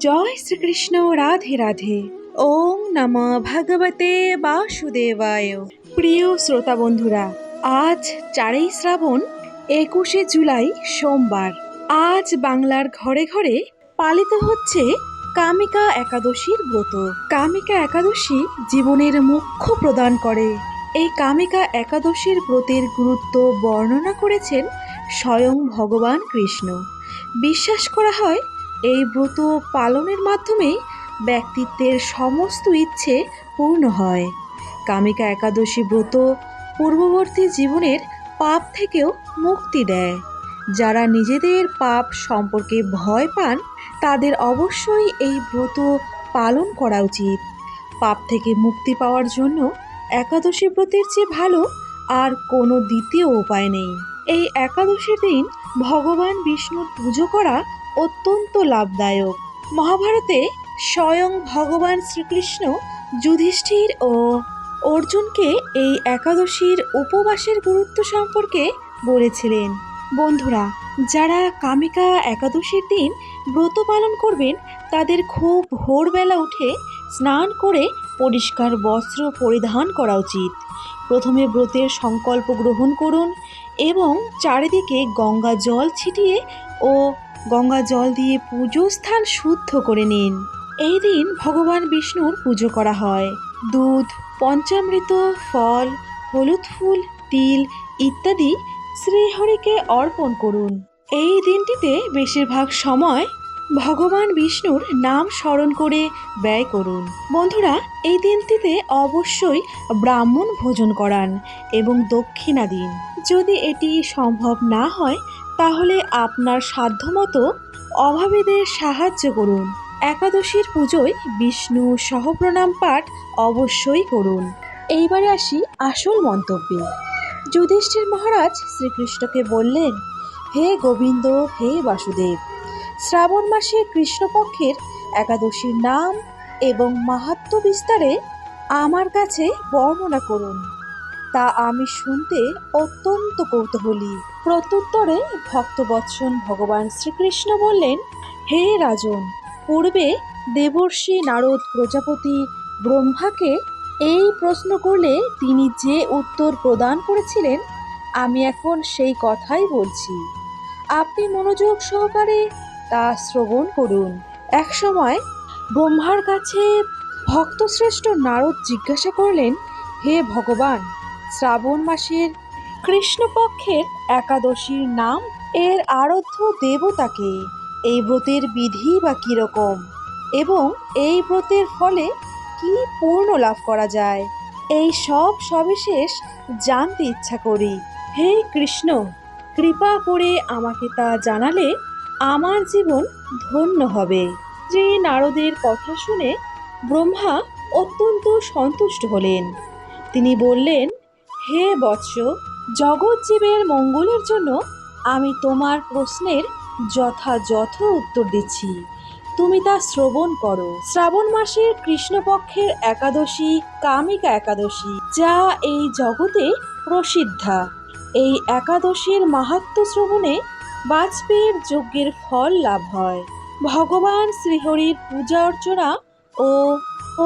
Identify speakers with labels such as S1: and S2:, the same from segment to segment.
S1: জয় শ্রীকৃষ্ণ। রাধে রাধে। ওম নমঃ ভগবতে বাসুদেবায়। প্রিয় শ্রোতা বন্ধুরা, আজ 4 শ্রাবণ, 21 জুলাই সোমবার। আজ বাংলার ঘরে ঘরে পালিত হচ্ছে কামিকা একাদশীর ব্রত। কামিকা একাদশী জীবনের মোক্ষ প্রদান করে। এই কামিকা একাদশীর ব্রতের গুরুত্ব বর্ণনা করেছেন স্বয়ং ভগবান কৃষ্ণ। বিশ্বাস করা হয় এই ব্রত পালনের মাধ্যমে ব্যক্তিত্বের সমস্ত ইচ্ছে পূর্ণ হয়। কামিকা একাদশী ব্রত পূর্ববর্তী জীবনের পাপ থেকেও মুক্তি দেয়। যারা নিজেদের পাপ সম্পর্কে ভয় পান তাদের অবশ্যই এই ব্রত পালন করা উচিত। পাপ থেকে মুক্তি পাওয়ার জন্য একাদশী ব্রতের চেয়ে ভালো আর কোনো দ্বিতীয় উপায় নেই। এই একাদশীর দিন ভগবান বিষ্ণুর পুজো করা অত্যন্ত লাভদায়ক। মহাভারতে স্বয়ং ভগবান শ্রীকৃষ্ণ যুধিষ্ঠির ও অর্জুনকে এই একাদশীর উপবাসের গুরুত্ব সম্পর্কে বলেছিলেন। বন্ধুরা, যারা কামিকা একাদশীর দিন ব্রত পালন করবেন তাদের খুব ভোরবেলা উঠে স্নান করে পরিষ্কার বস্ত্র পরিধান করা উচিত। প্রথমে ব্রতের সংকল্প গ্রহণ করুন এবং চারিদিকে গঙ্গা জল ছিটিয়ে ও গঙ্গা জল দিয়ে পুজো স্থান শুদ্ধ করে নিন। এই দিন ভগবান বিষ্ণুর পুজো করা হয়। দুধ, পঞ্চামৃত, ফল, হলুদ ফুল, তিল ইত্যাদি শ্রীহরিকে অর্পণ করুন। এই দিনটিতে বেশিরভাগ সময় ভগবান বিষ্ণুর নাম স্মরণ করে ব্যয় করুন। বন্ধুরা, এই দিনটিতে অবশ্যই ব্রাহ্মণ ভোজন করান এবং দক্ষিণা দিন। যদি এটি সম্ভব না হয় তাহলে আপনার সাধ্যমতো অভাবীদের সাহায্য করুন। একাদশীর পুজোয় বিষ্ণু সহপ্রণাম পাঠ অবশ্যই করুন। এইবারে আসি আসল মন্তব্যে। যুধিষ্ঠির মহারাজ শ্রীকৃষ্ণকে বললেন, হে গোবিন্দ, হে বাসুদেব, শ্রাবণ মাসে কৃষ্ণপক্ষের একাদশীর নাম এবং মাহাত্ম্য বিস্তারে আমার কাছে বর্ণনা করুন। তা আমি শুনতে অত্যন্ত কৌতূহলী। প্রত্যুত্তরে ভক্তবৎসল ভগবান শ্রীকৃষ্ণ বললেন, হে রাজন, পূর্বে দেবর্ষি নারদ প্রজাপতি ব্রহ্মাকে এই প্রশ্ন করলে তিনি যে উত্তর প্রদান করেছিলেন আমি এখন সেই কথাই বলছি। আপনি মনোযোগ সহকারে তা শ্রবণ করুন। এক সময় ব্রহ্মার কাছে ভক্তশ্রেষ্ঠ নারদ জিজ্ঞাসা করলেন, হে ভগবান, শ্রাবণ মাসের কৃষ্ণপক্ষের একাদশীর নাম, এর আরাধ্য দেবতাকে, এই ব্রতের বিধি বা কীরকম এবং এই ব্রতের ফলে কি পূর্ণ লাভ করা যায়, এই সব সবিশেষ জানতে ইচ্ছা করি। হে কৃষ্ণ, কৃপা করে আমাকে তা জানালে আমার জীবন ধন্য হবে। শ্রী নারদের কথা শুনে ব্রহ্মা অত্যন্ত সন্তুষ্ট হলেন। তিনি বললেন, হে বৎস, জগৎজীবের মঙ্গলের জন্য আমি তোমার প্রশ্নের যথাযথ উত্তর দিচ্ছি, তুমি তা শ্রবণ করো। শ্রাবণ মাসের কৃষ্ণপক্ষের একাদশী কামিকা একাদশী, যা এই জগতে প্রসিদ্ধা। এই একাদশীর মাহাত্ম্য শ্রবণে বাজপেয়ীর যজ্ঞের ফল লাভ হয়। ভগবান শ্রীহরির পূজা অর্চনা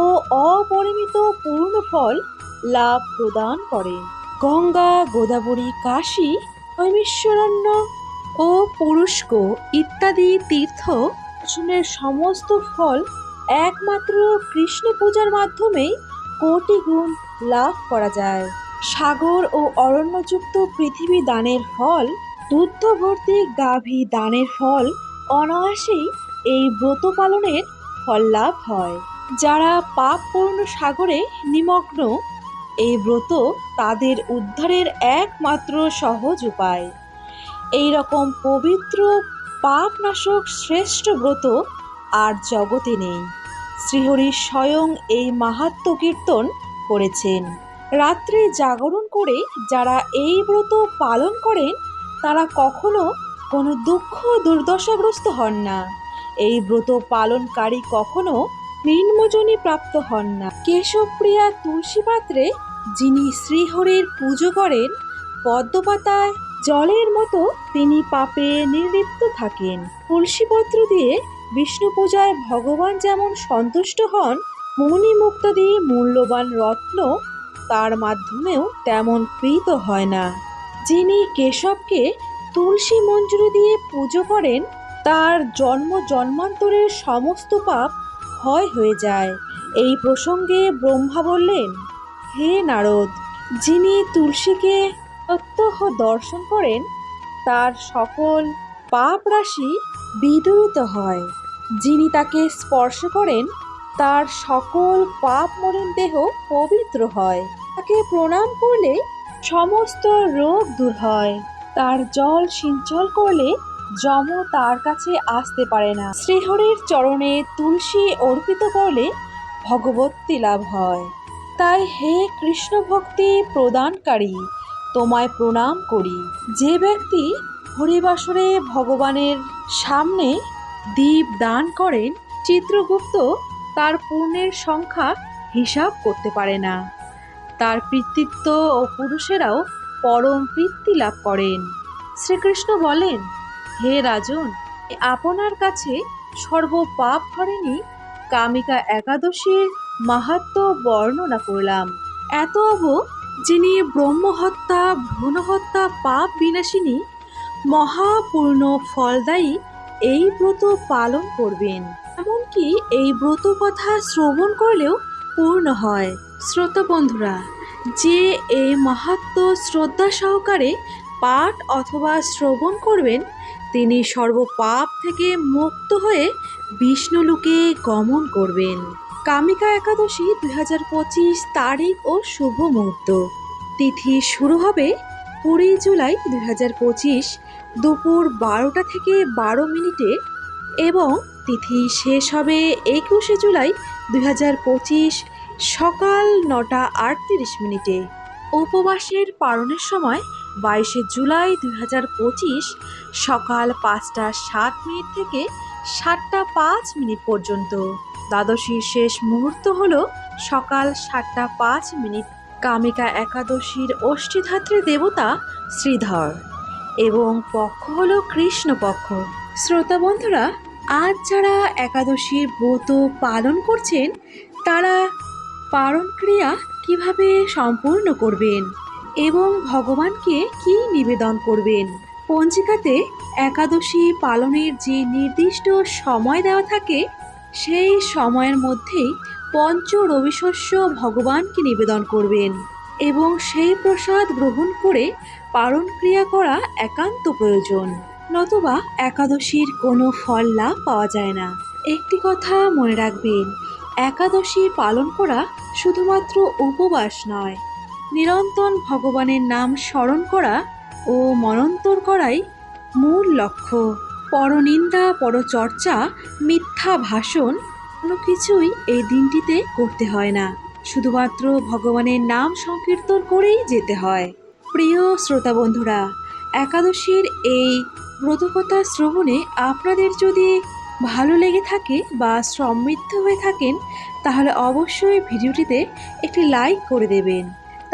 S1: ও অপরিমিত পূর্ণ ফল লাভ প্রদান করেন। গঙ্গা, গোদাবরী, কাশী, নৈমিষারণ্য ও পুরুষ্ক ইত্যাদি তীর্থ দর্শনের সমস্ত ফল একমাত্র কৃষ্ণ পূজার মাধ্যমেই কোটি গুণ লাভ করা যায়। সাগর ও অরণ্যযুক্ত পৃথিবী দানের ফল, দুগ্ধভর্তি গাভী দানের ফল, অনায়াসেই এই ব্রত পালনের ফল লাভ হয়। যারা পাপপূর্ণ সাগরে নিমগ্ন, এই ব্রত তাদের উদ্ধারের একমাত্র সহজ উপায়। এই রকম পবিত্র পাপনাশক শ্রেষ্ঠ ব্রত আর জগতে নেই। শ্রীহরি স্বয়ং এই মাহাত্ম্য কীর্তন করেছেন। রাত্রে জাগরণ করে যারা এই ব্রত পালন করেন তারা কখনো কোনো দুঃখ দুর্দশাগ্রস্ত হন না। এই ব্রত পালনকারী কখনো নিম্নজনী প্রাপ্ত হন না। কেশবপ্রিয়া তুলসী পাত্রে যিনি শ্রীহরির পুজো করেন, পদ্মপাতায় জলের মতো তিনি পাপে নির্লিপ্ত থাকেন। তুলসীপত্র দিয়ে বিষ্ণু পূজায় ভগবান যেমন সন্তুষ্ট হন, মণিমুক্তাদি মূল্যবান রত্ন তার মাধ্যমেও তেমন প্রীত হয় না। যিনি কেশবকে তুলসী মঞ্জুরি দিয়ে পুজো করেন, তার জন্ম জন্মান্তরের সমস্ত পাপ ক্ষয় হয়ে যায়। এই প্রসঙ্গে ব্রহ্মা বললেন, হে নারদ, যিনি তুলসীকে প্রত্যহ দর্শন করেন, তার সকল পাপ রাশি বিদূরিত হয়। যিনি তাকে স্পর্শ করেন, তার সকল পাপ মলিন দেহ পবিত্র হয়। তাকে প্রণাম করলে সমস্ত রোগ দূর হয়। তার জল সিঞ্চন করলে যম তার কাছে আসতে পারে না। শ্রীহরির চরণে তুলসী অর্পিত করলে ভগবতী লাভ হয়। তাই হে কৃষ্ণ ভক্তি প্রদানকারী, তোমায় প্রণাম করি। যে ব্যক্তি হরিবাসরে ভগবানের সামনে দীপ দান করেন, চিত্রগুপ্ত তার পুণ্যের সংখ্যা হিসাব করতে পারে না। তার পিতৃত্ব ও পুরুষেরাও পরম তৃপ্তি লাভ করেন। শ্রীকৃষ্ণ বলেন, হে রাজন, আপনার কাছে সর্ব পাপ হরেনি কামিকা একাদশীর মাহাত্ম্য বর্ণনা করলাম। এত অব যিনি ব্রহ্মহত্যা, ভ্রূণহত্যা পাপ বিনাশিনী মহাপূর্ণ ফলদায়ী এই ব্রত পালন করবেন। এমনকি এই ব্রত কথা শ্রবণ করলেও পূর্ণ হয়। শ্রোতা বন্ধুরা, যে এই মাহাত্ম্য শ্রদ্ধা সহকারে পাঠ অথবা শ্রবণ করবেন, তিনি সর্বপাপ থেকে মুক্ত হয়ে বিষ্ণুলোকে গমন করবেন। কামিকা একাদশী 2025 তারিখ ও শুভ মুহূর্ত। তিথি শুরু হবে 20 জুলাই 2025 দুপুর 12টা থেকে 12 মিনিটে এবং তিথি শেষ হবে 21 জুলাই 2025 সকাল 9টা 38 মিনিটে। উপবাসের পালনের সময় 22 জুলাই 2025 সকাল 5টা 7 মিনিট থেকে 7টা 5 মিনিট পর্যন্ত। দ্বাদশীর শেষ মুহূর্ত হল সকাল 7টা 5 মিনিট। কামিকা একাদশীর অষ্টিধাত্রী দেবতা শ্রীধর এবং পক্ষ হল কৃষ্ণপক্ষ। শ্রোতা বন্ধুরা, আজ যারা একাদশীর ব্রত পালন করছেন, তারা পালন ক্রিয়া কিভাবে সম্পূর্ণ করবেন এবং ভগবানকে কি নিবেদন করবেন। পঞ্জিকাতে একাদশী পালনের যে নির্দিষ্ট সময় দেওয়া থাকে, সেই সময়ের মধ্যেই পঞ্চ রবিশস্য ভগবানকে নিবেদন করবেন এবং সেই প্রসাদ গ্রহণ করে পালন ক্রিয়া করা একান্ত প্রয়োজন। নতুবা একাদশীর কোনো ফল লাভ পাওয়া যায় না। একটি কথা মনে রাখবেন, একাদশী পালন করা শুধুমাত্র উপবাস নয়, নিরন্তর ভগবানের নাম স্মরণ করা ও মনন্তর করাই মূল লক্ষ্য। পরনিন্দা, পরচর্চা, মিথ্যা ভাষণ কোনো কিছুই এই দিনটিতে করতে হয় না। শুধুমাত্র ভগবানের নাম সংকীর্তন করেই যেতে হয়। প্রিয় শ্রোতা বন্ধুরা, একাদশীর এই ব্রতকথা শ্রবণে আপনাদের যদি ভালো লেগে থাকে বা সমৃদ্ধ হয়ে থাকেন, তাহলে অবশ্যই ভিডিওটিতে একটি লাইক করে দেবেন।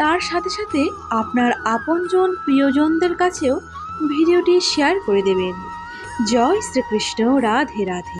S1: তার সাথে সাথে আপনার আপনজন প্রিয়জনদের কাছেও ভিডিওটি শেয়ার করে দেবেন। জয় শ্রীকৃষ্ণ। রাধে রাধে।